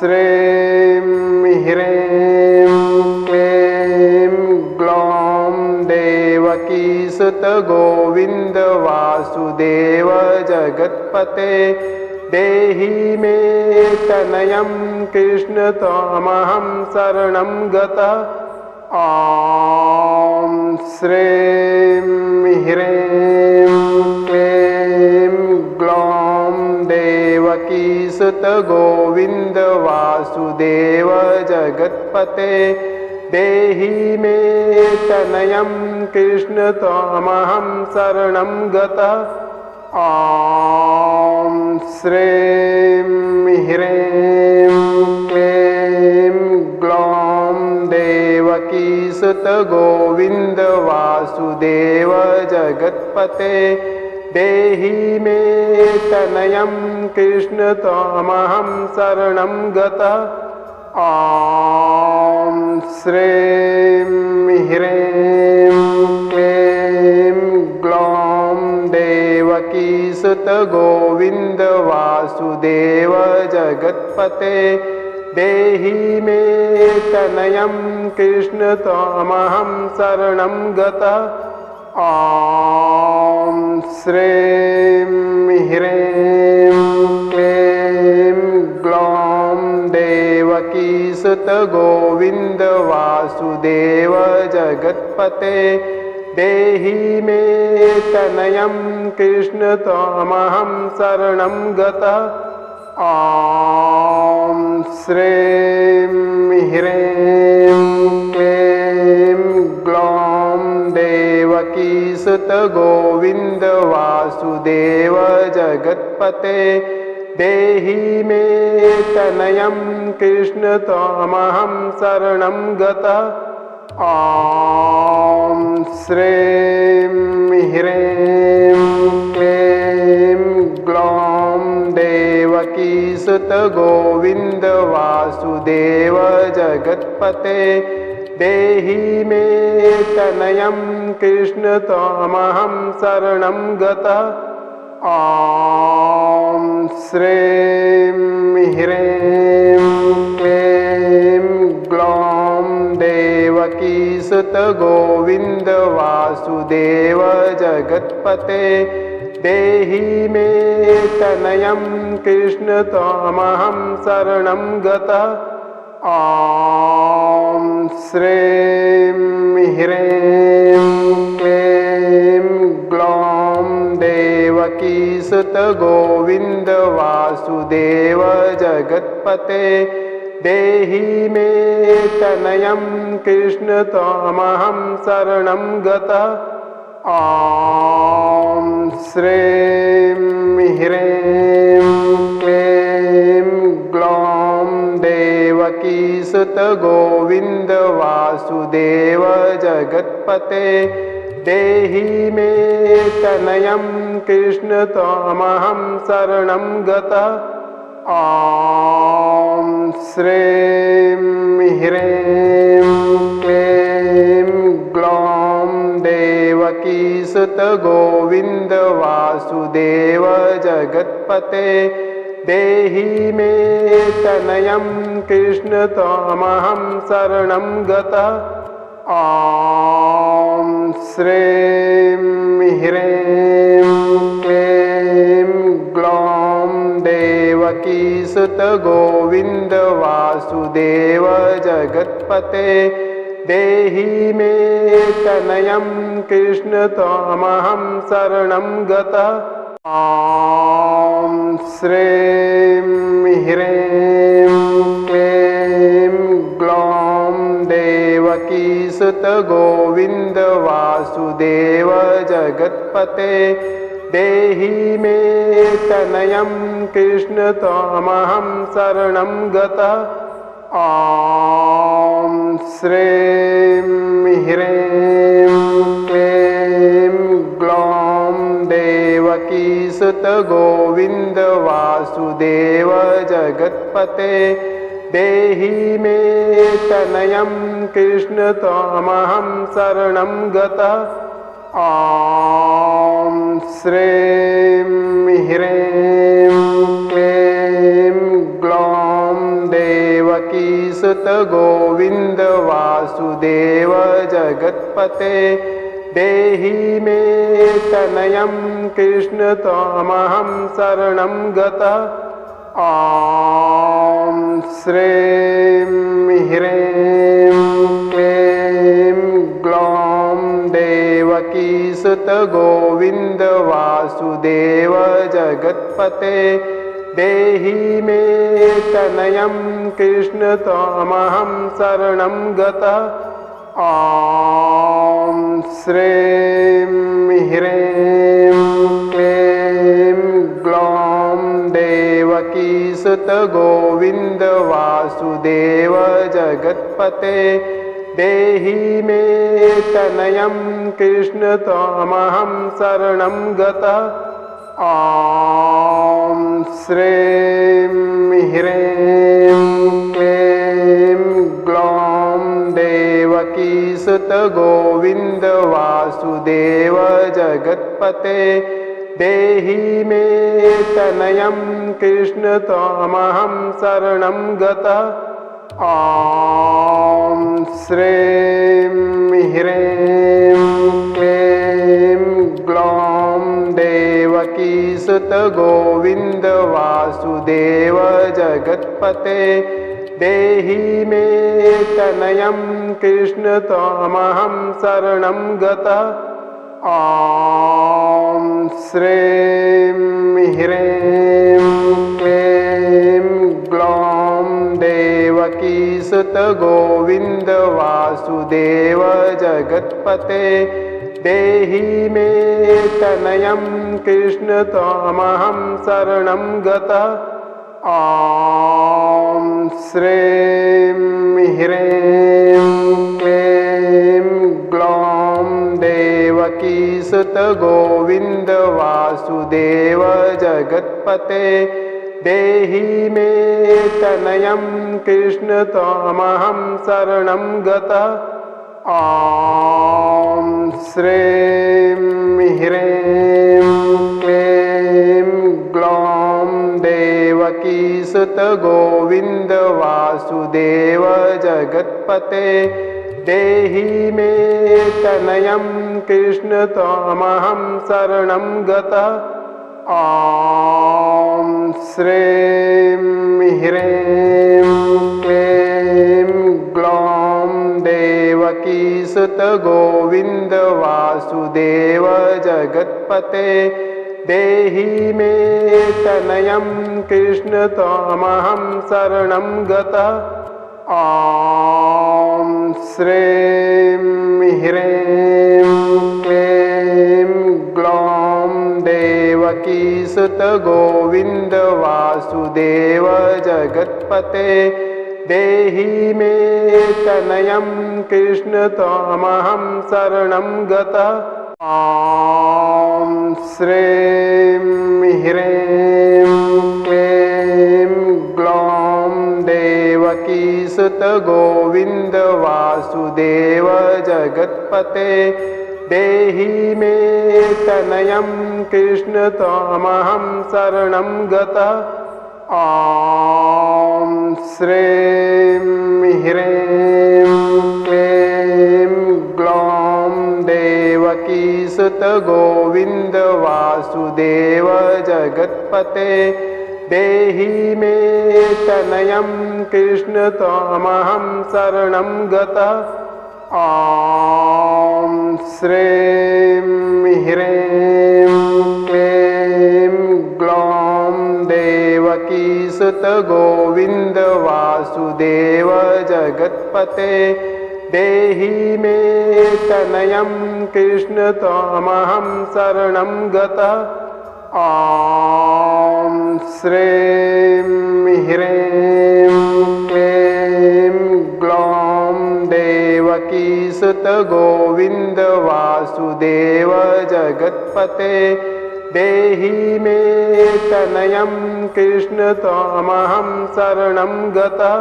श्रीं ह्रीं क्लीं ग्लौं देवकीसुत गोविन्द वासुदेव जगत्पते देहि मे तनयं कृष्ण त्वामहं शरणं गतः। ॐ श्रीं ह्रीं क्लीं ग्लौं देवकीसुत गोविन्द वासुदेव जगत्पते देहि मे तनयं कृष्ण त्वामहं शरणं गतः। ॐ श्रीं ह्रीं क्लीं ग्लौं देवकीसुत गोविन्द वासुदेव जगत्पते देहि मे तनयं कृष्ण त्वामहं शरणं गतः। ॐ श्रीं ह्रीं क्लीं ग्लौं देवकीसुत गोविन्द वासुदेव जगत्पते देहि मे तनयं कृष्ण त्वामहं शरणं गतः। ॐ श्रीं ह्रीं क्लीं ग्लौं देवकीसुत गोविन्द वासुदेव जगत्पते देहि मे तनयं कृष्ण त्वामहं शरणं गतः। ॐ श्रीं ह्रीं क्लीं ग्लौं देवकीसुत गोविन्द वासुदेव जगत्पते देहि मे तनयं कृष्ण त्वामहं शरणं गतः। ॐ श्रीं ह्रीं क्लीं ग्लौं देवकीसुत गोविन्द वासुदेव जगत्पते देहि मे तनयं कृष्ण त्वामहं शरणं गतः। ॐ श्रीं ह्रीं क्लीं ग्लौं देवकीसुत गोविन्द वासुदेव जगत्पते देहि मे तनयं कृष्ण त्वामहं शरणं गतः। ॐ श्रीं ह्रीं क्लीं ग्लौं देवकीसुत गोविन्द वासुदेव जगत्पते देहि मे तनयं कृष्ण त्वामहं शरणं गतः। ॐ श्रीं ह्रीं क्लीं ग्लौं देवकीसुत गोविन्द वासुदेव जगत्पते देहि मे तनयं कृष्ण त्वामहं शरणं गतः। ॐ श्रीं ह्रीं क्लीं ग्लौं देवकीसुत गोविन्द वासुदेव जगत्पते देहि मे तनयं कृष्ण त्वामहं शरणं गतः। ॐ श्रीं ह्रीं क्लीं ग्लौं देवकीसुत गोविन्द वासुदेव जगत्पते देहि मे तनयं कृष्ण त्वामहं शरणं गतः। ॐ श्रीं ह्रीं क्लीं ग्लौं देवकीसुत गोविन्द वासुदेव जगत्पते देहि मे तनयं कृष्ण त्वामहं शरणं गतः। ॐ श्रीं ह्रीं क्लीं ग्लौं देवकीसुत गोविन्द वासुदेव जगत्पते देहि मे तनयं कृष्ण त्वामहं शरणं गतः। ॐ श्रीं ह्रीं क्लीं ग्लौं देवकीसुत सुत गोविंद वासुदेव जगत्पते देहि मे तनयं कृष्ण त्वमहं शरणं गतः। ॐ श्रीं ह्रीं क्लीं ग्लौं देवकी सुत गोविंद वासुदेव जगत्पते देहि मे तनयं कृष्ण त्वमहं शरणं गतः। ॐ श्रीं ह्रीं क्लीं ग्लौं देवकी सुत गोविंद वासुदेव जगत्पते देहि मे तनयं कृष्ण त्वमहं शरणं गतः। ॐ श्रीं ह्रीं क्लीं ग्लौं देवकी सुत गोविंद वासुदेव जगत्पते देहि मे तनयं कृष्ण त्वमहं शरणं गतः। ॐ श्रीं ह्रीं क्लीं ग्लौं देवकी सुत गोविंद वासुदेव जगत्पते देहि मे तनयं कृष्ण त्वमहं शरणं गतः। ॐ श्रीं ह्रीं क्लीं ग्लौं देवकी सुत गोविंद वासुदेव जगत्पते देहि मे तनयं कृष्ण त्वमहं शरणं गतः। ॐ श्रीं ह्रीं क्लीं ग्लौं देवकी सुत गोविंद वासुदेव जगत्पते देहि मे तनयं कृष्ण त्वमहं शरणं गतः। ॐ श्रीं ह्रीं क्लीं ग्लौं देवकी सुत गोविंद वासुदेव जगत्पते देहि मे तनयं कृष्ण त्वमहं शरणं गतः। ॐ श्रीं ह्रीं क्लीं ग्लौं देवकी सुत गोविंद वासुदेव जगत्पते देहि मे तनयं कृष्ण त्वमहं शरणं गतः। ॐ श्रीं ह्रीं क्लीं ग्लौं देवकी सुत गोविंद वासुदेव जगत्पते देहि मे तनयं कृष्ण त्वमहं शरणं गतः। ॐ श्रीं ह्रीं क्लीं ग्लौं देवकी सुत गोविंद वासुदेव जगत्पते देहि मे तनयं कृष्ण त्वमहं शरणं गतः। ॐ श्रीं ह्रीं क्लीं ग्लौं देवकी सुत गोविंद वासुदेव जगत्पते देहि मे तनयं कृष्ण त्वमहं शरणं गतः। ॐ श्रीं ह्रीं क्लीं ग्लौं देवकी सुत गोविंद वासुदेव जगत्पते देहि मे तनयं कृष्ण त्वमहं शरणं गतः। ॐ श्रीं ह्रीं क्लीं ग्लौं देवकी सुत गोविंद वासुदेव जगत्पते देहि मे तनयं कृष्ण त्वमहं शरणं गतः।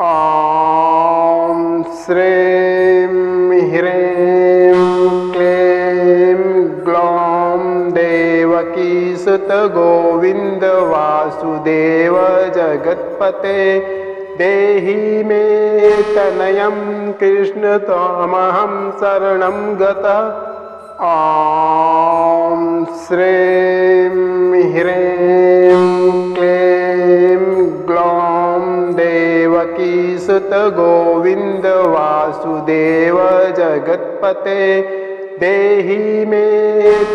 ॐ श्रीं ह्रीं क्लीं ग्लौं देवकी सुत गोविंद वासुदेव जगत्पते देहि मे तनयं कृष्ण त्वमहं शरणं गतः। ॐ श्रीं ह्रीं क्लीं ग्लौं देवकीसुत गोविन्द वासुदेव जगत्पते देहि मे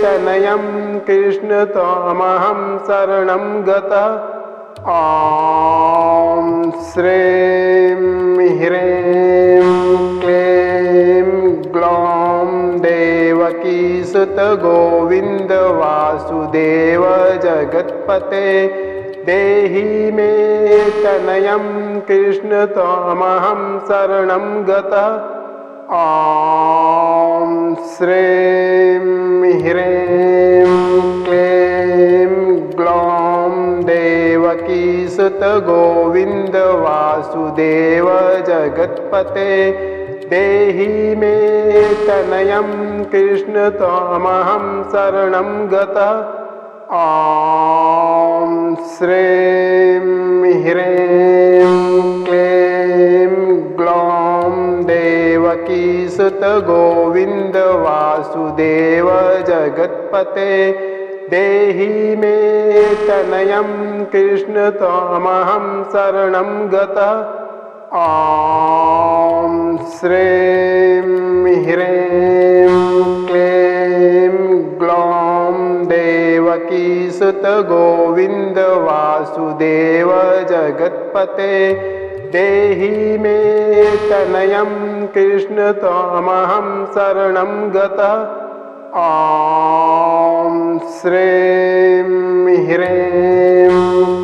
तनयं कृष्ण त्वमहं शरणं गतः। ॐ श्रीं ह्रीं क्लीं ग्लौं देवकीसुत गोविन्द वासुदेव जगत्पते देहि मे तनयं कृष्ण त्वमहं शरणं गतः। ॐ श्रीं ह्रीं क्लीं ग्लौं देवकीसुत गोविन्द वासुदेव जगत्पते देहि मे तनयं कृष्ण त्वमहं शरणं गतः। ॐ श्रीं ह्रीं क्लीं ग्लौं देवकीसुत गोविन्द वासुदेव जगत्पते देहि मे तनयं कृष्ण त्वमहं शरणं गतः। ॐ श्रीं ह्रीं क्लीं ग्लौं देवकीसुत गोविन्द वासुदेव जगत्पते देहि मे तनयं कृष्ण त्वमहं शरणं गतः। ॐ श्रीं ह्रीं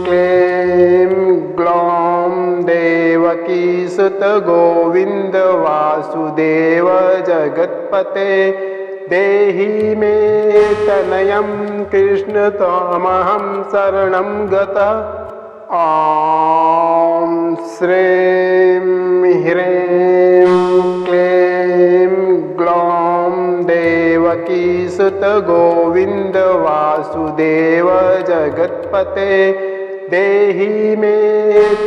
क्लीं ग्लौं देवकीसुत गोविन्द वासुदेव जगत्पते देहि मे तनयं कृष्ण त्वमहं शरणं गतः। ॐ श्रीं ह्रीं क्लीं ग्लौं देवकीसुत गोविन्द वासुदेव जगत्पते देहि मे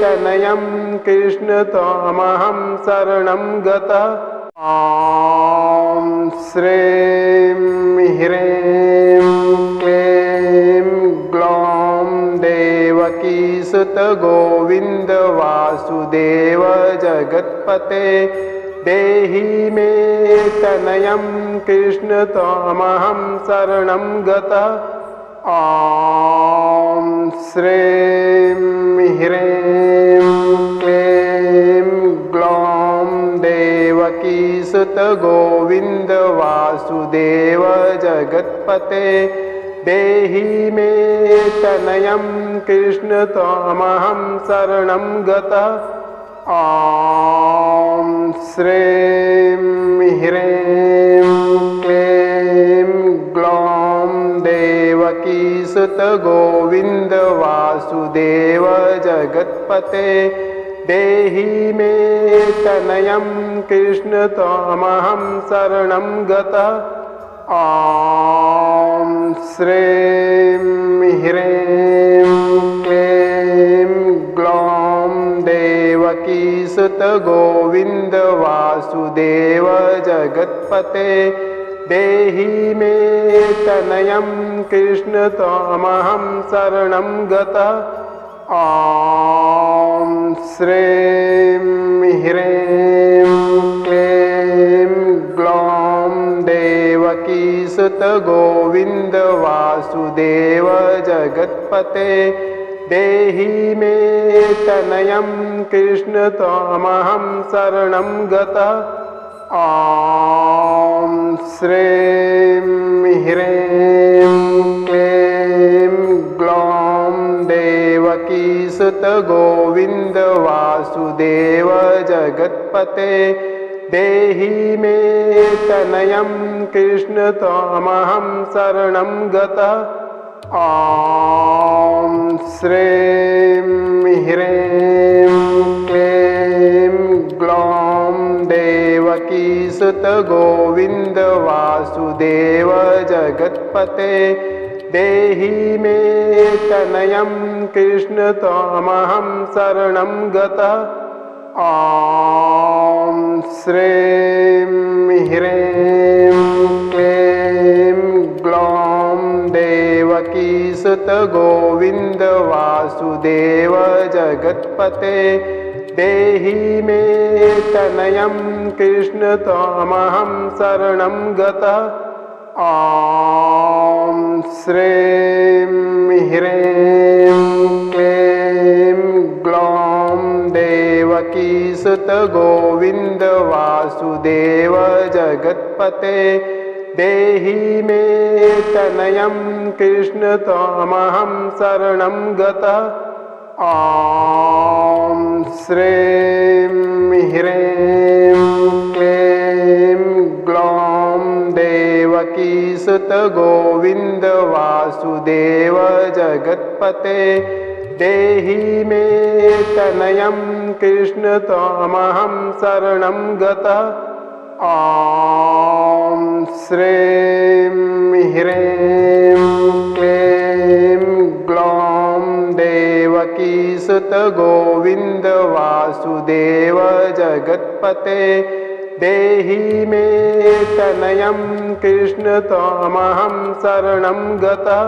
तनयं कृष्ण त्वमहं शरणं गतः। ॐ श्रीं ह्रीं क्लीं ग्लौं देवकीसुत गोविन्द वासुदेव जगत्पते देहि मे तनयं कृष्ण त्वमहं शरणं गतः। ॐ श्रीं ह्रीं क्लीं ग्लौं देवकीसुत गोविन्द वासुदेव जगत्पते देहि मे तनयं कृष्ण त्वमहं शरणं गतः। ॐ श्रीं ह्रीं क्लीं ग्लौं देवकीसुत गोविन्द वासुदेव जगत्पते देहि मे तनयं कृष्ण त्वमहं शरणं गतः। ॐ श्रीं ह्रीं क्लीं ग्लौं देवकीसुत गोविन्द वासुदेव जगत्पते देहि मे तनयं कृष्ण त्वमहं शरणं गतः। ॐ श्रीं ह्रीं क्लीं ग्लौं देवकीसुत गोविन्द वासुदेव जगत्पते देहि मे तनयं कृष्ण त्वमहं शरणं गतः। ॐ श्रीं ह्रीं क्लीं ग्लौं देवकीसुत गोविन्द वासुदेव जगत्पते देहि मे तनयं कृष्ण त्वमहं शरणं गतः। ॐ श्रीं ह्रीं क्लीं ग्लौं देवकीसुत गोविन्द वासुदेव जगत्पते देहि मे तनयं कृष्ण त्वमहं शरणं गतः। ॐ श्रीं ह्रीं क्लीं ग्लौं देवकीसुत गोविन्द वासुदेव जगत्पते देहि मे तनयं कृष्ण त्वमहं शरणं गतः। ॐ श्रीं ह्रीं क्लीं ग्लौं देवकीसुत गोविन्द वासुदेव जगत्पते देहि मे तनयं कृष्ण त्वमहं शरणं गतः। ॐ श्रीं ह्रीं क्लीं ग्लौं देवकीसुत गोविन्द वासुदेव जगत्पते देहि मे तनयं कृष्ण त्वमहं शरणं गतः। ॐ श्रीं ह्रीं क्लीं ग्लौं देवकीसुत गोविन्द वासुदेव जगत्पते देहि मे तनयं कृष्ण त्वमहं शरणं गतः।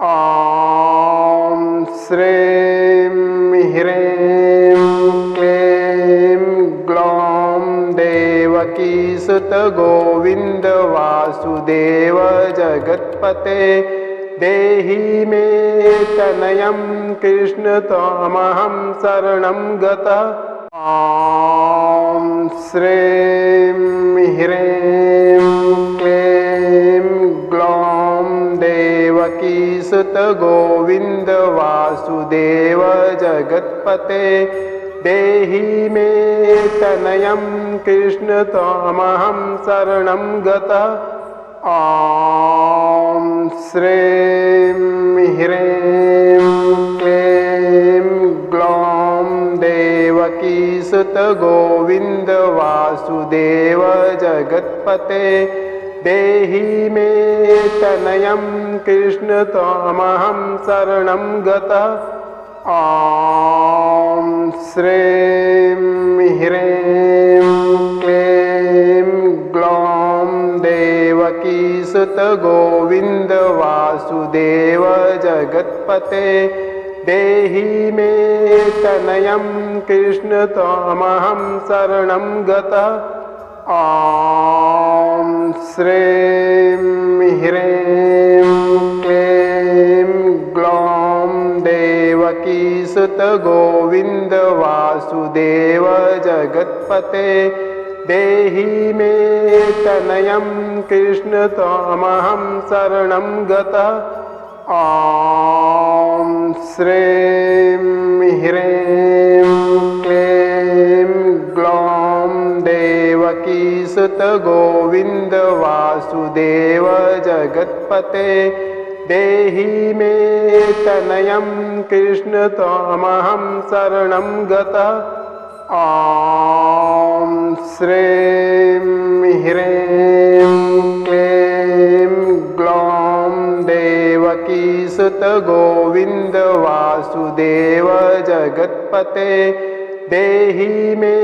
ॐ श्रीं ह्रीं क्लीं ग्लौं देवकीसुत गोविन्द वासुदेव जगत्पते देहि मे तनयं कृष्ण त्वमहं शरणं गतः। ॐ श्रीं ह्रीं क्लीं ग्लौं देवकीसुत गोविन्द वासुदेव जगत्पते देहि मे तनयं कृष्ण त्वमहं शरणं गतः। ॐ श्रीं ह्रीं क्लीं ग्लौं देवकीसुत गोविन्द वासुदेव जगत्पते देहि मे तनयं कृष्ण त्वमहं शरणं गतः। ॐ श्रीं ह्रीं क्लीं ग्लौं देवकीसुत गोविन्द वासुदेव जगत्पते देहि मे तनयं कृष्ण त्वमहं शरणं गतः। ॐ श्रीं ह्रीं क्लीं ग्लौं देवकीसुत गोविन्द वासुदेव जगत्पते देहि मे तनयं कृष्ण त्वमहं शरणं गतः। ॐ श्रीं ह्रीं क्लीं ग्लौं देवकीसुत गोविन्द वासुदेव जगत्पते देहि मे तनयं कृष्ण त्वमहं शरणं गतः। ॐ श्रीं ह्रीं क्लीं ग्लौं देवकीसुत गोविन्द वासुदेव जगत्पते देहि मे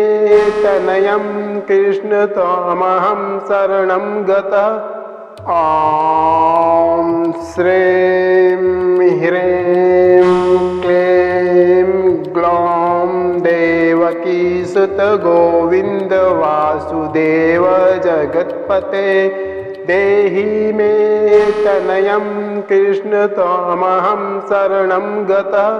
तनयं कृष्ण त्वमहं शरणं गतः। ॐ श्रीं ह्रीं क्लीं ग्लौं देवकीसुत गोविन्द वासुदेव जगत्पते देहि मे तनयं कृष्ण त्वमहं शरणं गतः।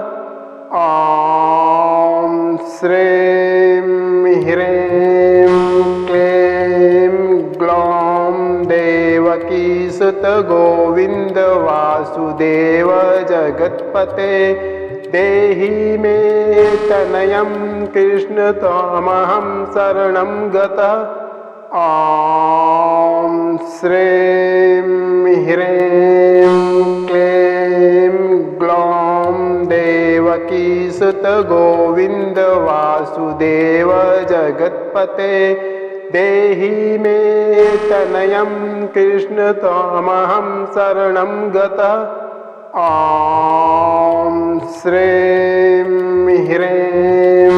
ॐ श्रीं ह्रीं क्लीं ग्लौं देवकीसुत गोविन्द वासुदेव जगत्पते देहि मे तनयं कृष्ण त्वमहं शरणं गतः। ॐ श्रीं ह्रीं क्लीं ग्लौं देवकीसुत गोविन्द वासुदेव जगत्पते देहि मे तनयं कृष्ण त्वामहं शरणं गतः। ॐ श्रीं ह्रीं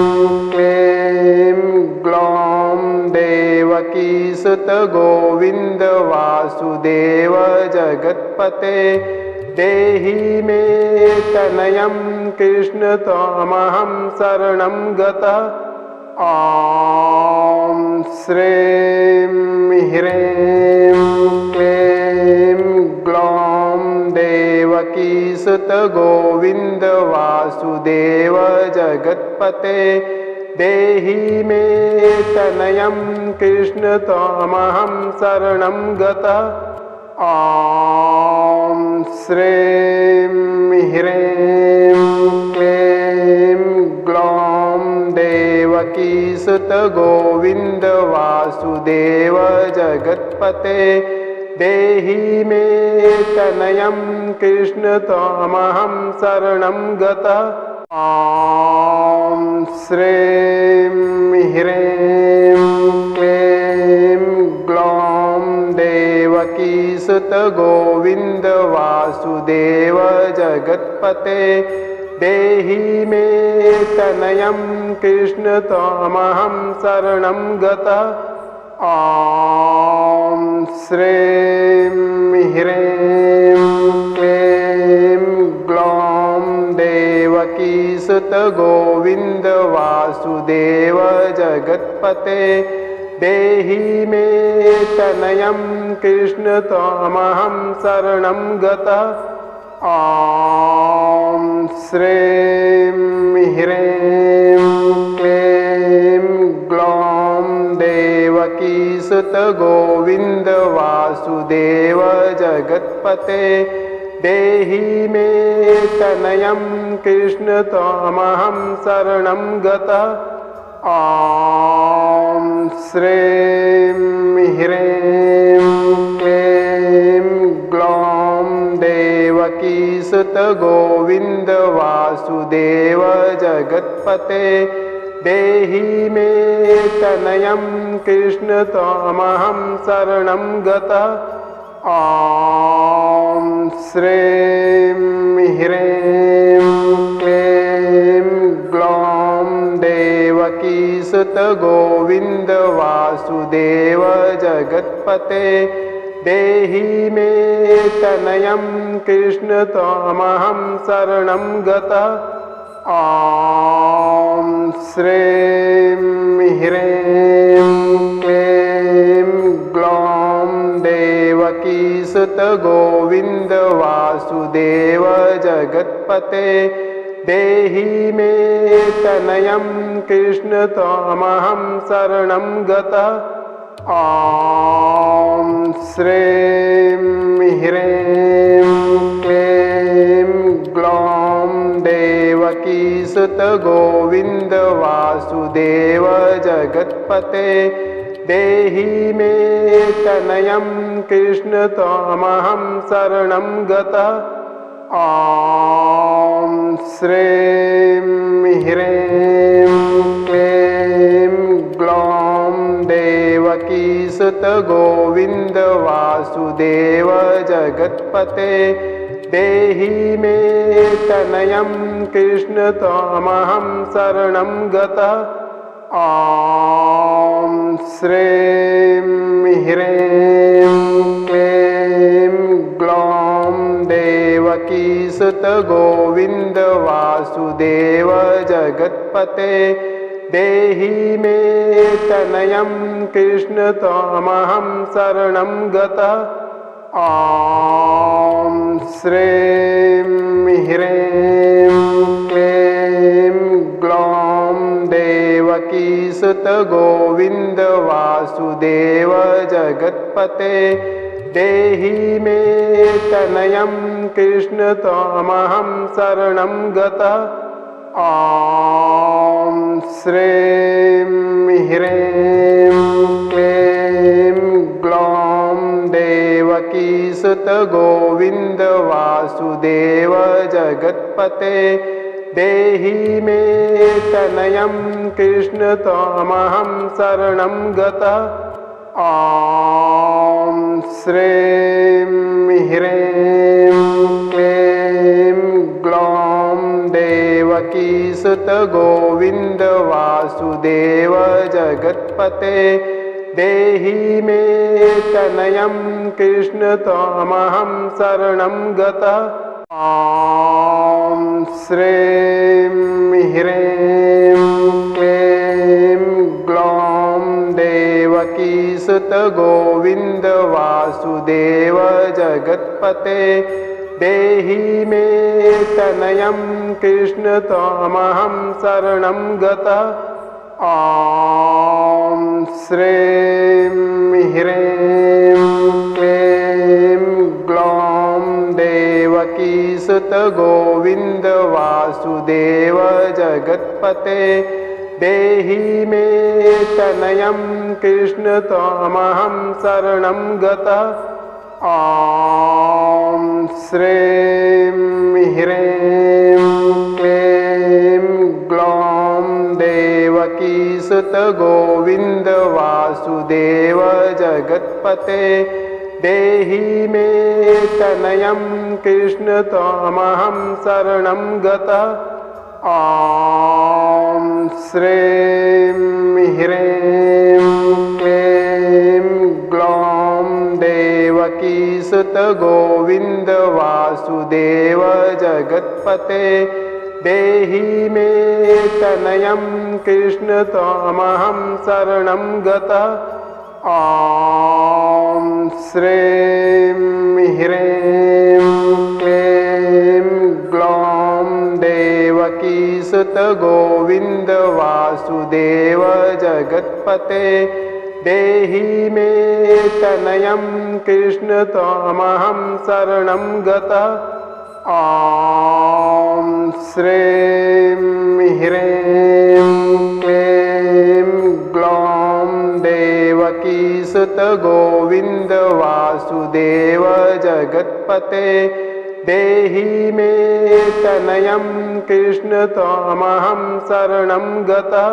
क्लीं ग्लौं देवकीसुत गोविन्द वासुदेव जगत्पते देहि मे तनयं कृष्ण त्वामहं शरणं गतः। ॐ श्रीं ह्रीं क्लीं ग्लौं देवकीसुत गोविन्द वासुदेव जगत्पते देहि मे तनयं कृष्ण त्वामहं शरणं गतः। ॐ श्रीं ह्रीं क्लीं ग्लौं देवकीसुत गोविन्द वासुदेव जगत्पते देहि मे तनयं कृष्ण त्वामहं शरणं गतः। ॐ श्रीं ह्रीं क्लीं ग्लौं देवकीसुत गोविन्द वासुदेव जगत्पते देहि मे तनयं कृष्ण त्वामहं शरणं गतः। ॐ श्रीं ह्रीं क्लीं ग्लौं देवकीसुत गोविन्द वासुदेव जगत्पते देहि मे तनयं कृष्ण त्वामहं शरणं गतः। ॐ श्रीं ह्रीं क्लीं ग्लौं देवकीसुत गोविन्द वासुदेव जगत्पते देहि मे तनयं कृष्ण त्वामहं शरणं गतः। ॐ श्रीं ह्रीं क्लीं ग्लौं देवकीसुत गोविन्द वासुदेव जगत्पते देहि मे तनयं कृष्ण त्वामहं शरणं गतः। ॐ श्रीं ह्रीं क्लीं ग्लौं देवकीसुत गोविन्द वासुदेव जगत्पते देहि मे तनयं कृष्ण त्वामहं शरणं गतः। ॐ श्रीं ह्रीं क्लीं ग्लौं देवकीसुत गोविन्द वासुदेव जगत्पते देहि मे तनयं कृष्ण त्वामहं शरणं गतः। ॐ श्रीं ह्रीं क्लीं ग्लौं देवकीसुत गोविन्द वासुदेव जगत्पते देहि मे तनयं कृष्ण त्वामहं शरणं गतः। ॐ श्रीं ह्रीं क्लीं ग्लौं देवकीसुत गोविन्द वासुदेव जगत्पते देहि मे तनयं कृष्ण त्वामहं शरणं गतः। ॐ श्रीं ह्रीं क्लीं ग्लौं देवकीसुत गोविन्द वासुदेव जगत्पते देहि मे तनयं कृष्ण त्वामहं शरणं गतः। ॐ श्रीं ह्रीं क्लीं ग्लौं देवकीसुत गोविन्द वासुदेव जगत्पते देहि मे तनयं कृष्ण त्वामहं शरणं गतः। ॐ श्रीं ह्रीं क्लीं ग्लौं देवकीसुत गोविन्द वासुदेव जगत्पते देहि मे तनयं कृष्ण त्वामहं शरणं गतः। ॐ श्रीं ह्रीं क्लीं ग्लौं देवकीसुत गोविन्द वासुदेव जगत्पते देहि मे तनयं कृष्ण त्वामहं शरणं गतः। ॐ श्रीं ह्रीं क्लीं ग्लौं देवकीसुत गोविन्द वासुदेव जगत्पते देहि मे तनयं कृष्ण त्वामहं शरणं गतः। ॐ श्रीं ह्रीं क्लीं ग्लौं देवकीसुत गोविन्द वासुदेव जगत्पते देहि मे तनयं कृष्ण त्वामहं शरणं गतः। ॐ श्रीं ह्रीं क्लीं ग्लौं देवकीसुत गोविन्द वासुदेव जगत्पते देहि मे तनयं कृष्ण त्वामहं शरणं गतः। ॐ श्रीं ह्रीं क्लीं ग्लौं देवकीसुत गोविन्द वासुदेव जगत्पते देहि मे तनयं कृष्ण त्वामहं शरणं गतः। ॐ श्रीं ह्रीं क्लीं ग्लौं देवकीसुत गोविन्द वासुदेव जगत्पते देहि मे तनयं कृष्ण त्वामहं शरणं गतः। ॐ श्रीं ह्रीं क्लीं ग्लौं देवकीसुत गोविन्द वासुदेव जगत्पते देहि मे तनयं कृष्ण त्वामहं शरणं गतः।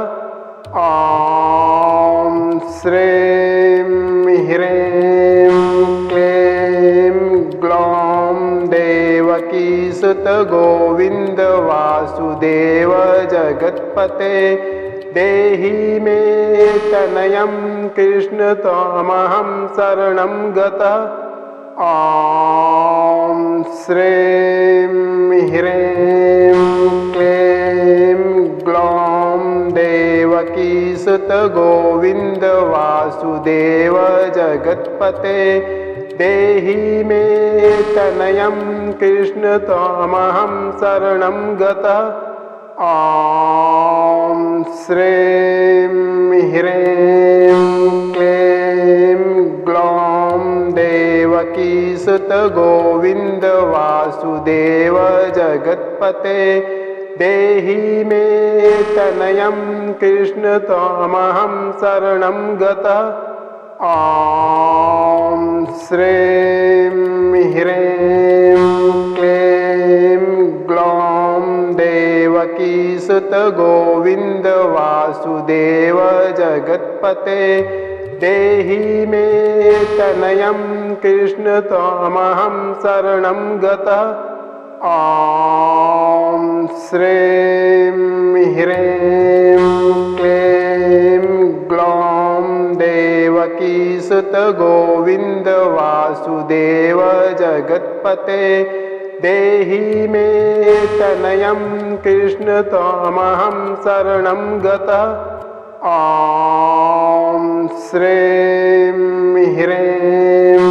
ॐ श्रीं ह्रीं क्लीं ग्लौं देवकीसुत गोविन्द वासुदेव जगत्पते देहि मे तनयं कृष्ण त्वामहं शरणं गतः। ॐ श्रीं ह्रीं क्लीं ग्लौं देवकीसुत गोविन्द वासुदेव जगत्पते देहि मे तनयं कृष्ण त्वामहं शरणं गतः। ॐ श्रीं ह्रीं क्लीं ग्लौं देवकीसुत गोविन्द वासुदेव जगत्पते देहि मे तनयं कृष्ण त्वामहं शरणं गतः। ॐ श्रीं ह्रीं क्लीं ग्लौं देवकीसुत गोविन्द वासुदेव जगत्पते देहि मे तनयं कृष्ण त्वामहं शरणं गतः। ॐ श्रीं ह्रीं क्लीं ग्लौं देवकीसुत गोविन्द वासुदेव जगत्पते देहि मे तनयं कृष्ण त्वामहं शरणं गतः। ॐ श्रीं ह्रीं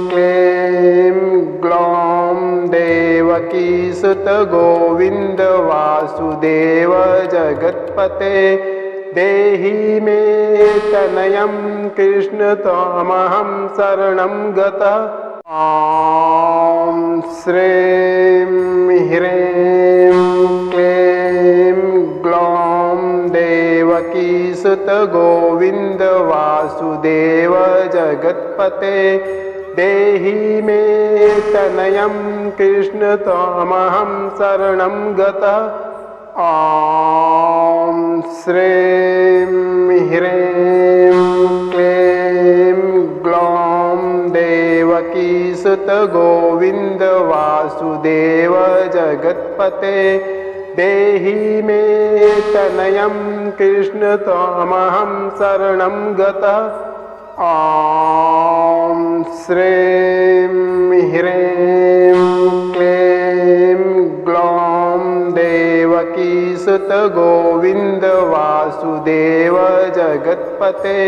क्लीं ग्लौं देवकीसुत गोविन्द वासुदेव जगत्पते देहि मे तनयं कृष्ण त्वामहं शरणं गतः। ॐ श्रीं ह्रीं क्लीं ग्लौं देवकीसुत गोविन्द वासुदेव जगत्पते देहि मे तनयं कृष्ण त्वामहं शरणं गतः। ॐ श्रीं ह्रीं क्लीं ग्लौं देव देवकीसुत गोविन्द वासुदेव जगत्पते देहि मे तनयं कृष्ण त्वामहं शरणं गतः। ॐ श्रीं ह्रीं क्लीं ग्लौं देवकीसुत गोविन्द वासुदेव जगत्पते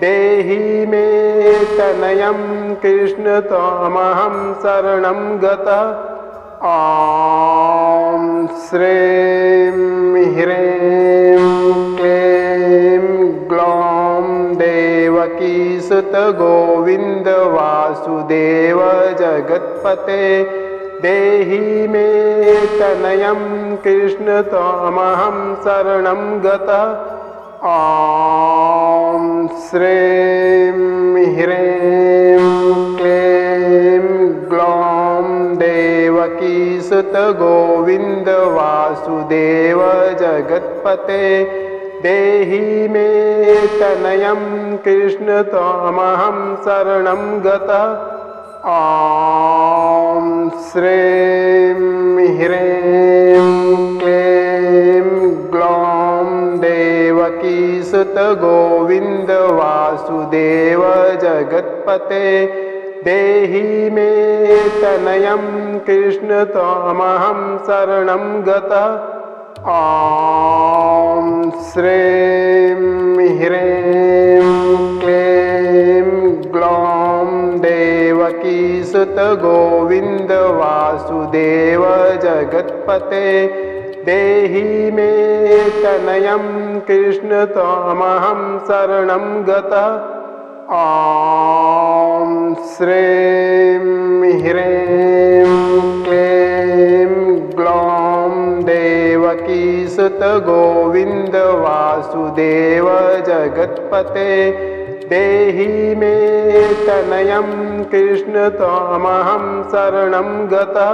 देहि मे तनयं कृष्ण त्वामहं शरणं गतः। ॐ श्रीं ह्रीं क्लीं ग्लौं देवकीसुत गोविन्द वासुदेव जगत्पते देहि मे तनयं कृष्ण त्वामहं शरणं गतः। ॐ श्रीं ह्रीं क्लीं ग्लौं देवकीसुत गोविन्द वासुदेव जगत्पते देहि मे तनयं कृष्ण त्वामहं शरणं गतः। ॐ श्रीं ह्रीं क्लीं ग्लौं देवकीसुत गोविन्द वासुदेव जगत्पते देहि मे तनयं कृष्ण त्वामहं शरणं गतः। ॐ श्रीं ह्रीं क्लीं ग्लौं देवकीसुत गोविन्द वासुदेव जगत्पते देहि मे तनयं कृष्ण त्वामहं शरणं गतः। ॐ श्रीं ह्रीं क्लीं ग्लौं देवकीसुत गोविन्द वासुदेव जगत्पते देहि मे तनयं कृष्ण त्वामहं शरणं गतः।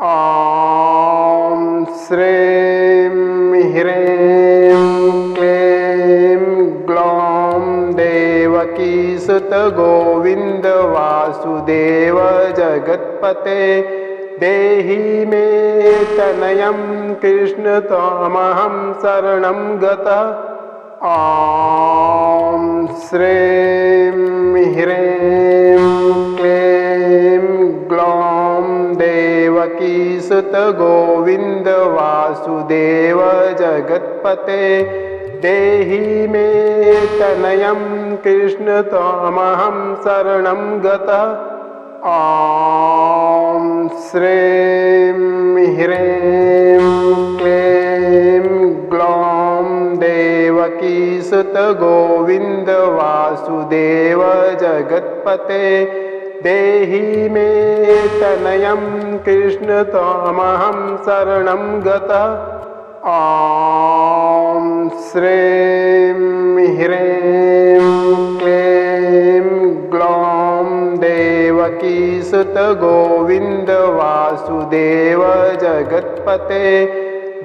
ॐ श्रीं ह्रीं क्लीं ग्लौं देवकीसुत गोविन्द वासुदेव जगत्पते देहि मे तनयं कृष्ण त्वामहं शरणं गतः। ॐ श्रीं ह्रीं क्लीं ग्लौं देवकीसुत गोविन्द वासुदेव जगत्पते देहि मे तनयं कृष्ण त्वामहं शरणं गतः। ॐ श्रीं ह्रीं क्लीं ग्लौं देवकीसुत गोविन्द वासुदेव जगत्पते देहि मे तनयं कृष्ण त्वामहं शरणं गतः। ॐ श्रीं ह्रीं क्लीं ग्लौं देवकीसुत गोविन्द वासुदेव जगत्पते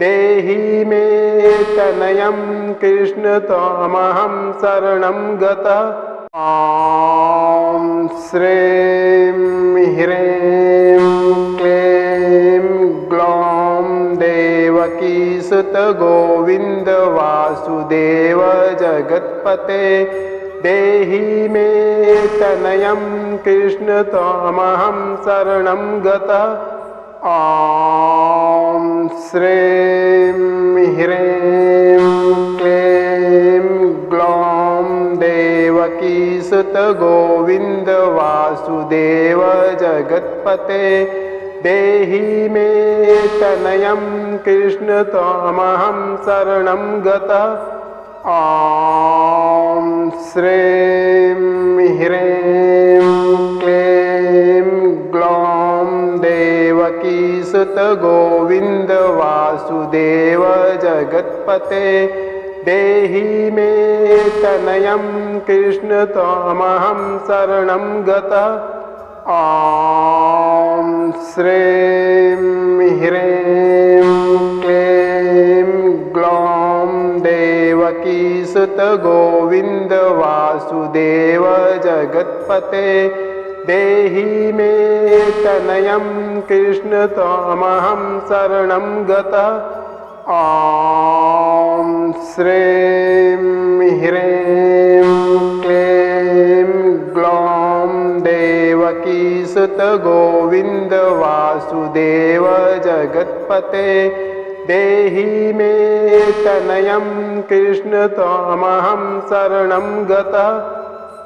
देहि मे तनयं कृष्ण त्वामहं शरणं गतः। ॐ श्रीं ह्रीं क्लीं ग्लौं देवकीसुत गोविन्द वासुदेव जगत्पते देहि मे तनयं कृष्ण त्वामहं शरणं गतः। ॐ श्रीं ह्रीं क्लीं ग्लौं देवकीसुत गोविन्द वासुदेव जगत्पते देहि मे तनयं कृष्ण त्वामहं शरणं गतः। ॐ श्रीं ह्रीं क्लीं ग्लौं देवकीसुत गोविन्द वासुदेव जगत्पते देहि मे तनयं कृष्ण त्वामहं शरणं गतः। ॐ श्रीं ह्रीं क्लीं ग्लौं देवकीसुत गोविन्द वासुदेव जगत्पते देहि मे तनयं कृष्ण त्वमहं शरणं गतः। ॐ श्रीं ह्रीं क्लीं ग्लौं देवकीसुत गोविन्द वासुदेव जगत्पते देहि मे तनयं कृष्ण त्वमहं शरणं गतः।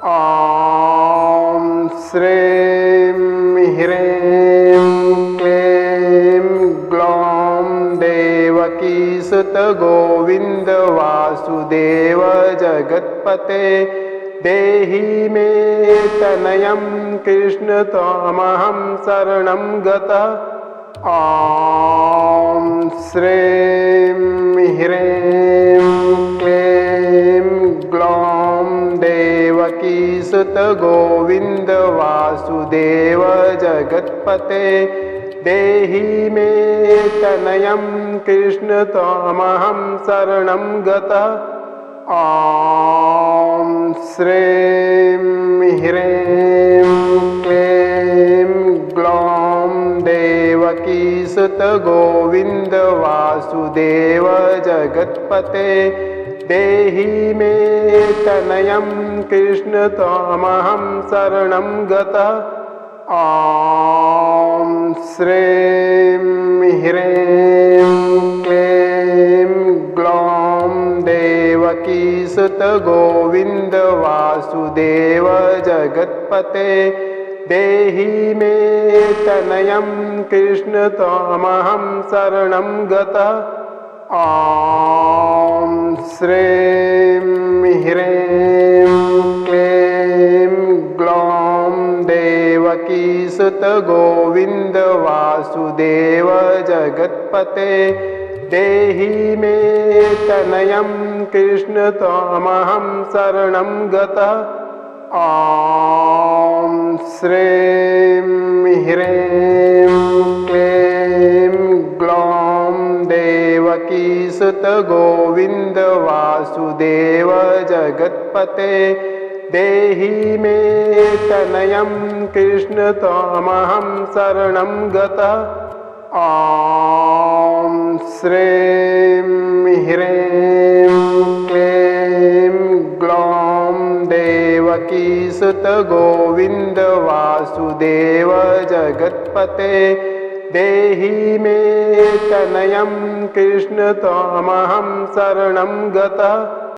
ॐ श्रीं ह्रीं क्लीं ग्लौं देवकीसुत गोविन्द वासुदेव जगत्पते देहि मे तनयं कृष्ण त्वमहं शरणं गतः। ॐ श्रीं ह्रीं क्लीं ग्लौं देवकीसुत गोविन्द वासुदेव जगत्पते देहि मे तनयं कृष्ण त्वमहं शरणं गतः। ॐ श्रीं ह्रीं क्लीं ग्लौं देवकीसुत गोविन्द वासुदेव जगत्पते देहि मे तनयं कृष्ण त्वमहं शरणं गतः। ॐ श्रीं ह्रीं क्लीं ग्लौं देवकीसुत गोविन्द वासुदेव जगत्पते देहि मे तनयं कृष्ण त्वमहं शरणं गतः। ॐ श्रीं ह्रीं क्लीं ग्लौं देवकीसुत गोविन्द वासुदेव जगत्पते देहि मे तनयं कृष्ण त्वमहं शरणं गतः। ॐ श्रीं ह्रीं क्लीं ग्लौं देवकीसुत गोविन्द वासुदेव जगत्पते देहि मे तनयं कृष्ण त्वमहं शरणं गतः। ॐ श्रीं ह्रीं क्लीं ग्लौं देवकीसुत गोविन्द वासुदेव जगत्पते देहि मे तनयं कृष्ण त्वमहं शरणं गतः।